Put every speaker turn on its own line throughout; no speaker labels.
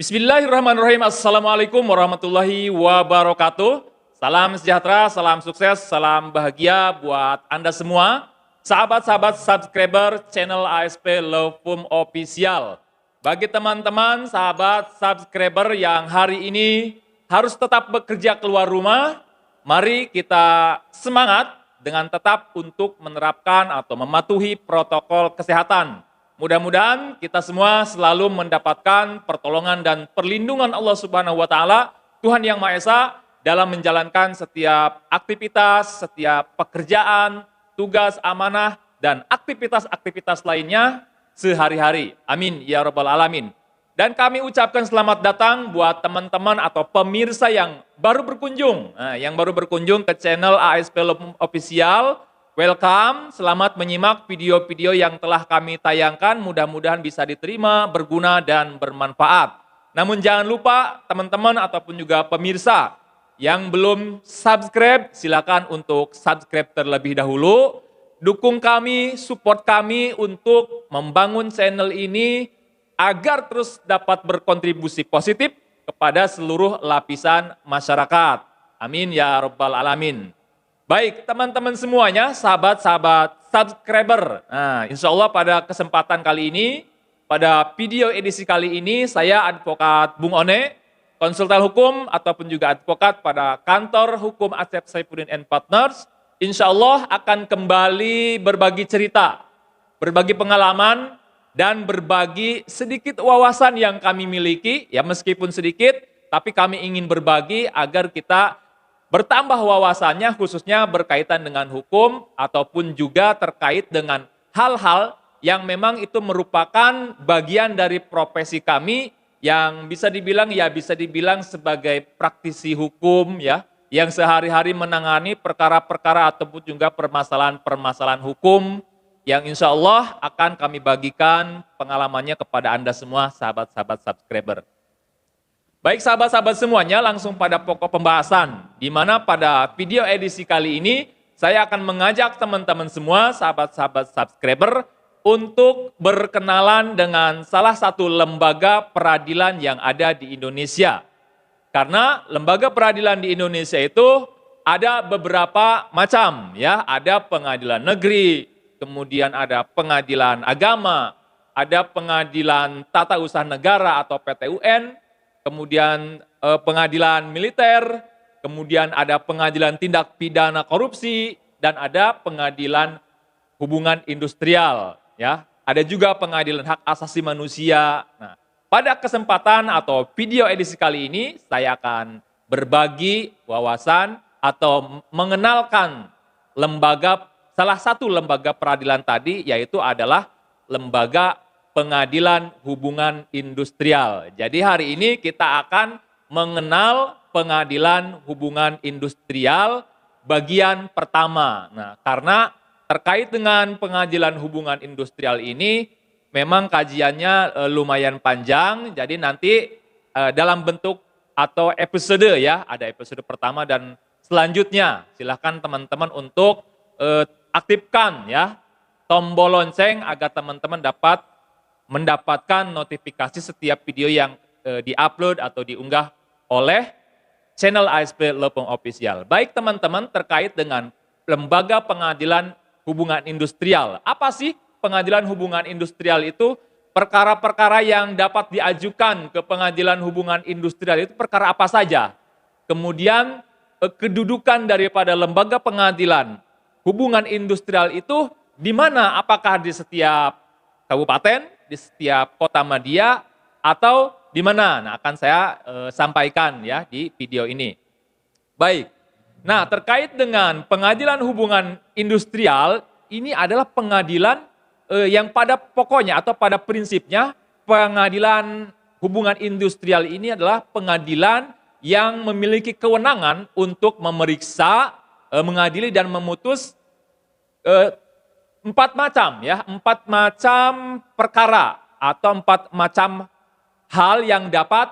Bismillahirrahmanirrahim. Assalamualaikum warahmatullahi wabarakatuh. Salam sejahtera, salam sukses, salam bahagia buat Anda semua. Sahabat-sahabat subscriber channel ASP Lovum Official. Bagi teman-teman, sahabat subscriber yang hari ini harus tetap bekerja keluar rumah, mari kita semangat dengan tetap untuk menerapkan atau mematuhi protokol kesehatan. Mudah-mudahan kita semua selalu mendapatkan pertolongan dan perlindungan Allah Subhanahu wa taala, Tuhan Yang Maha Esa, dalam menjalankan setiap aktivitas, setiap pekerjaan, tugas, amanah, dan aktivitas-aktivitas lainnya sehari-hari. Amin ya rabbal alamin. Dan kami ucapkan selamat datang buat teman-teman atau pemirsa yang baru berkunjung. Yang baru berkunjung ke channel ASP Lovum Official. Welcome, selamat menyimak video-video yang telah kami tayangkan, mudah-mudahan bisa diterima, berguna, dan bermanfaat. Namun jangan lupa teman-teman ataupun juga pemirsa yang belum subscribe, silakan untuk subscribe terlebih dahulu. Dukung kami, support kami untuk membangun channel ini agar terus dapat berkontribusi positif kepada seluruh lapisan masyarakat. Amin ya rabbal alamin. Baik, teman-teman semuanya, sahabat-sahabat subscriber. Nah, insya Allah pada kesempatan kali ini, pada video edisi kali ini, saya advokat Bung One, konsultan hukum ataupun juga advokat pada kantor hukum Asep Saifuddin and Partners, insya Allah akan kembali berbagi cerita, berbagi pengalaman, dan berbagi sedikit wawasan yang kami miliki, ya meskipun sedikit, tapi kami ingin berbagi agar kita bertambah wawasannya khususnya berkaitan dengan hukum ataupun juga terkait dengan hal-hal yang memang itu merupakan bagian dari profesi kami yang bisa dibilang sebagai praktisi hukum ya, yang sehari-hari menangani perkara-perkara ataupun juga permasalahan-permasalahan hukum yang insya Allah akan kami bagikan pengalamannya kepada Anda semua sahabat-sahabat subscriber. Baik sahabat-sahabat semuanya, langsung pada pokok pembahasan, di mana pada video edisi kali ini saya akan mengajak teman-teman semua, sahabat-sahabat subscriber, untuk berkenalan dengan salah satu lembaga peradilan yang ada di Indonesia. Karena lembaga peradilan di Indonesia itu ada beberapa macam, ya, ada pengadilan negeri, kemudian ada pengadilan agama, ada pengadilan tata usaha negara atau PT-UN, kemudian pengadilan militer, kemudian ada pengadilan tindak pidana korupsi, dan ada pengadilan hubungan industrial. Ya, ada juga pengadilan hak asasi manusia. Nah, pada kesempatan atau video edisi kali ini, saya akan berbagi wawasan atau mengenalkan salah satu lembaga peradilan tadi, yaitu adalah lembaga Pengadilan Hubungan Industrial. Jadi hari ini kita akan mengenal Pengadilan Hubungan Industrial bagian pertama. Nah, karena terkait dengan Pengadilan Hubungan Industrial ini memang kajiannya lumayan panjang. Jadi nanti dalam bentuk atau episode ya, ada episode pertama dan selanjutnya. Silahkan teman-teman untuk aktifkan ya tombol lonceng agar teman-teman dapat mendapatkan notifikasi setiap video yang diupload atau diunggah oleh channel ASP Lovum Official. Baik teman-teman, terkait dengan Lembaga Pengadilan Hubungan Industrial. Apa sih Pengadilan Hubungan Industrial itu? Perkara-perkara yang dapat diajukan ke Pengadilan Hubungan Industrial itu perkara apa saja? Kemudian kedudukan daripada Lembaga Pengadilan Hubungan Industrial itu di mana? Apakah di setiap kabupaten, di setiap kota madya, atau di mana? Nah, akan saya sampaikan ya di video ini. Baik, nah terkait dengan Pengadilan Hubungan Industrial, ini adalah pengadilan yang pada pokoknya atau pada prinsipnya, Pengadilan Hubungan Industrial ini adalah pengadilan yang memiliki kewenangan untuk memeriksa, mengadili dan memutus empat macam perkara atau empat macam hal yang dapat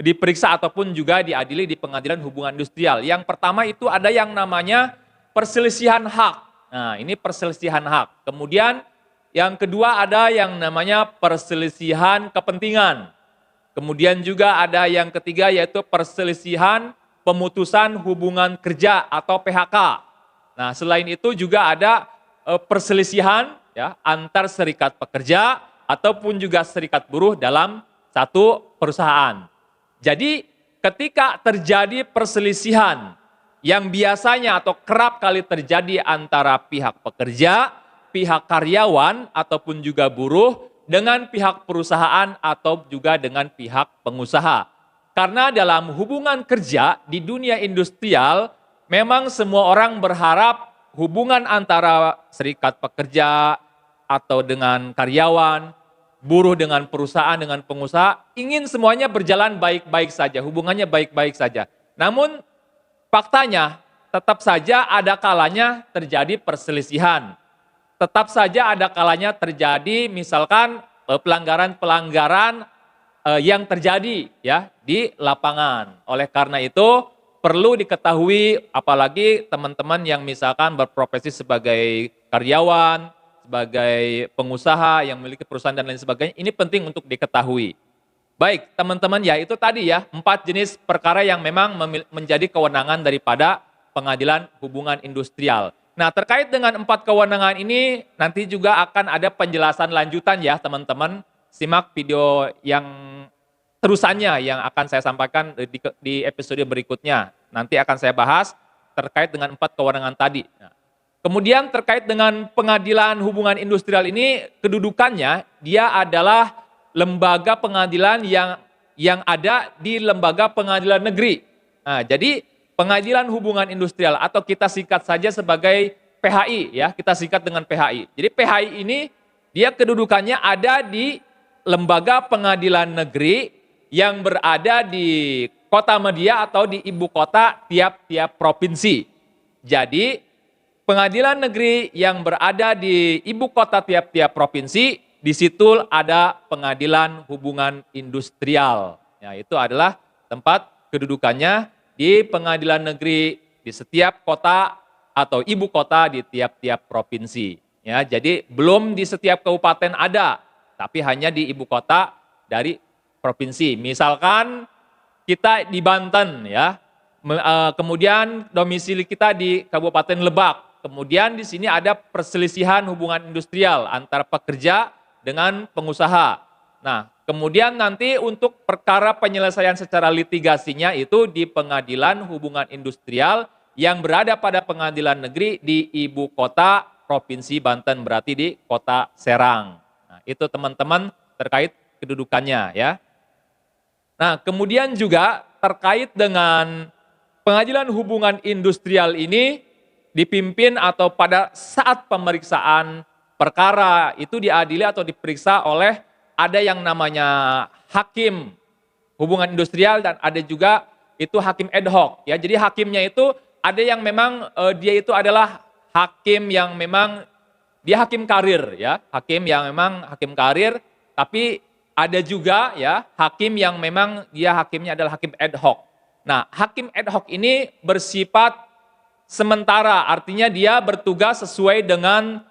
diperiksa ataupun juga diadili di Pengadilan Hubungan Industrial. Yang pertama itu ada yang namanya perselisihan hak. Nah, ini perselisihan hak. Kemudian yang kedua ada yang namanya perselisihan kepentingan. Kemudian juga ada yang ketiga yaitu perselisihan pemutusan hubungan kerja atau PHK. Nah, selain itu juga ada perselisihan ya antar serikat pekerja ataupun juga serikat buruh dalam satu perusahaan. Jadi ketika terjadi perselisihan yang biasanya atau kerap kali terjadi antara pihak pekerja, pihak karyawan ataupun juga buruh dengan pihak perusahaan atau juga dengan pihak pengusaha. Karena dalam hubungan kerja di dunia industrial memang semua orang berharap hubungan antara serikat pekerja atau dengan karyawan, buruh dengan perusahaan, dengan pengusaha, ingin semuanya berjalan baik-baik saja, hubungannya baik-baik saja. Namun faktanya tetap saja ada kalanya terjadi perselisihan. Tetap saja ada kalanya terjadi misalkan pelanggaran-pelanggaran yang terjadi ya di lapangan. Oleh karena itu perlu diketahui apalagi teman-teman yang misalkan berprofesi sebagai karyawan, sebagai pengusaha yang memiliki perusahaan dan lain sebagainya, ini penting untuk diketahui. Baik, teman-teman ya itu tadi ya, 4 jenis perkara yang memang menjadi kewenangan daripada pengadilan hubungan industrial. Nah, terkait dengan 4 kewenangan ini nanti juga akan ada penjelasan lanjutan ya, teman-teman. Simak video yang terusannya yang akan saya sampaikan di episode berikutnya. Nanti akan saya bahas terkait dengan 4 kewenangan tadi. Nah, kemudian terkait dengan pengadilan hubungan industrial ini, kedudukannya dia adalah lembaga pengadilan yang ada di lembaga pengadilan negeri. Nah, jadi pengadilan hubungan industrial atau kita singkat saja sebagai PHI ya, kita singkat dengan PHI. Jadi PHI ini dia kedudukannya ada di lembaga pengadilan negeri yang berada di kota media atau di ibu kota tiap-tiap provinsi. Jadi pengadilan negeri yang berada di ibu kota tiap-tiap provinsi, di situ ada pengadilan hubungan industrial. Ya, itu adalah tempat kedudukannya di pengadilan negeri di setiap kota atau ibu kota di tiap-tiap provinsi. Ya, jadi belum di setiap kabupaten ada, tapi hanya di ibu kota dari provinsi. Misalkan kita di Banten ya, kemudian domisili kita di Kabupaten Lebak. Kemudian di sini ada perselisihan hubungan industrial antara pekerja dengan pengusaha. Nah, kemudian nanti untuk perkara penyelesaian secara litigasinya itu di pengadilan hubungan industrial yang berada pada pengadilan negeri di ibu kota Provinsi Banten, berarti di kota Serang. Nah, itu teman-teman terkait kedudukannya ya. Nah, kemudian juga terkait dengan pengadilan hubungan industrial ini dipimpin atau pada saat pemeriksaan perkara itu diadili atau diperiksa oleh ada yang namanya hakim hubungan industrial dan ada juga itu hakim ad hoc ya. Jadi hakimnya itu ada yang memang dia itu adalah hakim yang memang dia hakim karir ya, hakim yang memang hakim karir, tapi ada juga ya hakim yang memang dia hakimnya adalah hakim ad hoc. Nah, hakim ad hoc ini bersifat sementara, artinya dia bertugas sesuai dengan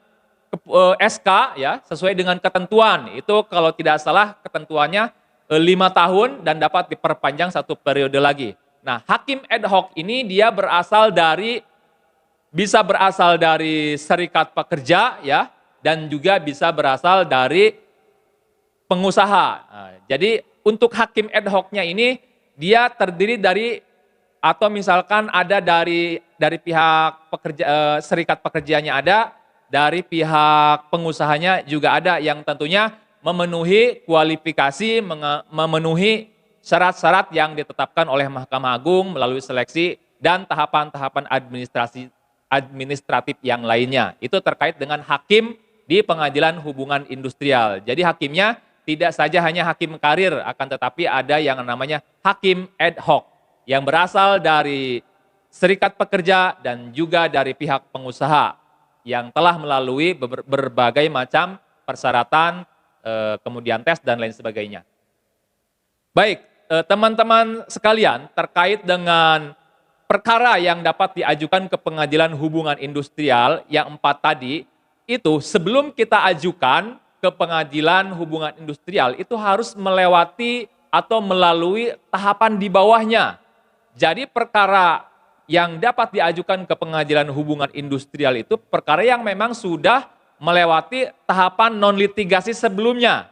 SK ya, sesuai dengan ketentuan. Itu kalau tidak salah ketentuannya 5 tahun dan dapat diperpanjang 1 periode lagi. Nah, hakim ad hoc ini dia bisa berasal dari serikat pekerja ya, dan juga bisa berasal dari pengusaha. Nah, jadi untuk hakim ad hoc-nya ini dia terdiri dari atau misalkan ada dari pihak pekerja, serikat pekerjanya ada, dari pihak pengusahanya juga ada yang tentunya memenuhi kualifikasi, memenuhi syarat-syarat yang ditetapkan oleh Mahkamah Agung melalui seleksi dan tahapan-tahapan administratif yang lainnya. Itu terkait dengan hakim di pengadilan hubungan industrial. Jadi hakimnya tidak saja hanya hakim karir, akan tetapi ada yang namanya hakim ad hoc yang berasal dari serikat pekerja dan juga dari pihak pengusaha yang telah melalui berbagai macam persyaratan, kemudian tes dan lain sebagainya. Baik, teman-teman sekalian, terkait dengan perkara yang dapat diajukan ke pengadilan hubungan industrial yang 4 tadi, itu sebelum kita ajukan ke pengadilan hubungan industrial itu harus melewati atau melalui tahapan di bawahnya. Jadi perkara yang dapat diajukan ke pengadilan hubungan industrial itu perkara yang memang sudah melewati tahapan non-litigasi sebelumnya.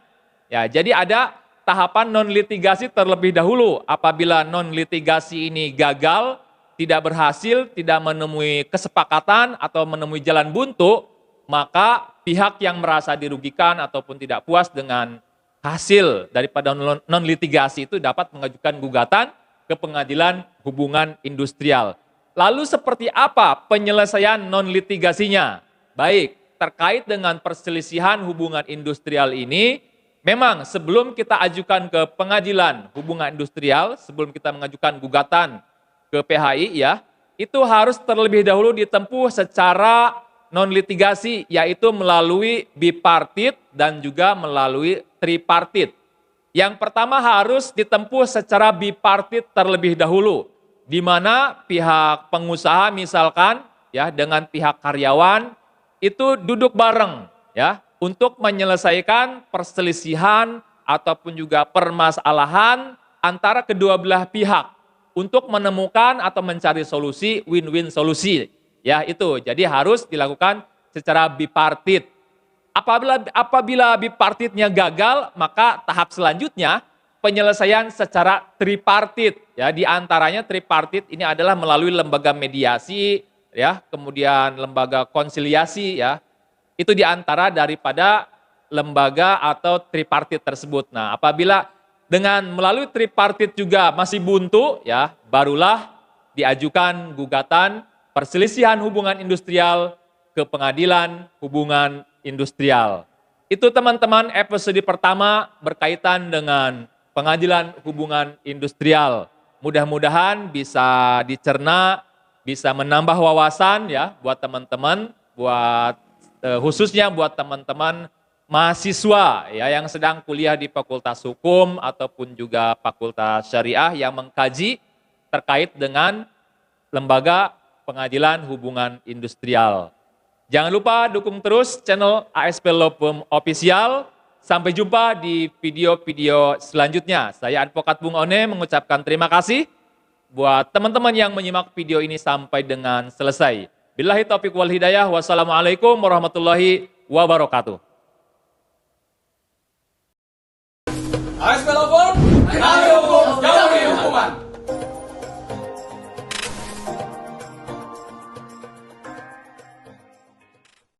Ya, jadi ada tahapan non-litigasi terlebih dahulu. Apabila non-litigasi ini gagal, tidak berhasil, tidak menemui kesepakatan atau menemui jalan buntu, maka pihak yang merasa dirugikan ataupun tidak puas dengan hasil daripada non-litigasi itu dapat mengajukan gugatan ke pengadilan hubungan industrial. Lalu seperti apa penyelesaian non-litigasinya? Baik, terkait dengan perselisihan hubungan industrial ini, memang sebelum kita ajukan ke pengadilan hubungan industrial, sebelum kita mengajukan gugatan ke PHI ya, itu harus terlebih dahulu ditempuh secara non-litigasi, yaitu melalui bipartit dan juga melalui tripartit. Yang pertama harus ditempuh secara bipartit terlebih dahulu, di mana pihak pengusaha misalkan ya dengan pihak karyawan itu duduk bareng ya untuk menyelesaikan perselisihan ataupun juga permasalahan antara kedua belah pihak untuk menemukan atau mencari solusi win-win solusi. Ya itu, jadi harus dilakukan secara bipartit. Apabila bipartitnya gagal, maka tahap selanjutnya penyelesaian secara tripartit. Ya, di antaranya tripartit ini adalah melalui lembaga mediasi, ya, kemudian lembaga konsiliasi, ya. Itu di antara daripada lembaga atau tripartit tersebut. Nah, apabila dengan melalui tripartit juga masih buntu, ya, barulah diajukan gugatan perselisihan hubungan industrial ke pengadilan hubungan industrial. Itu teman-teman episode pertama berkaitan dengan pengadilan hubungan industrial. Mudah-mudahan bisa dicerna, bisa menambah wawasan ya buat teman-teman, buat khususnya buat teman-teman mahasiswa ya yang sedang kuliah di Fakultas Hukum ataupun juga Fakultas Syariah yang mengkaji terkait dengan lembaga pengadilan hubungan industrial. Jangan lupa dukung terus channel ASP Law Firm Official. Sampai jumpa di video-video selanjutnya. Saya Advokat Bung One mengucapkan terima kasih buat teman-teman yang menyimak video ini sampai dengan selesai. Billahi taufiq wal hidayah. Wassalamualaikum warahmatullahi wabarakatuh.
ASP Law Firm,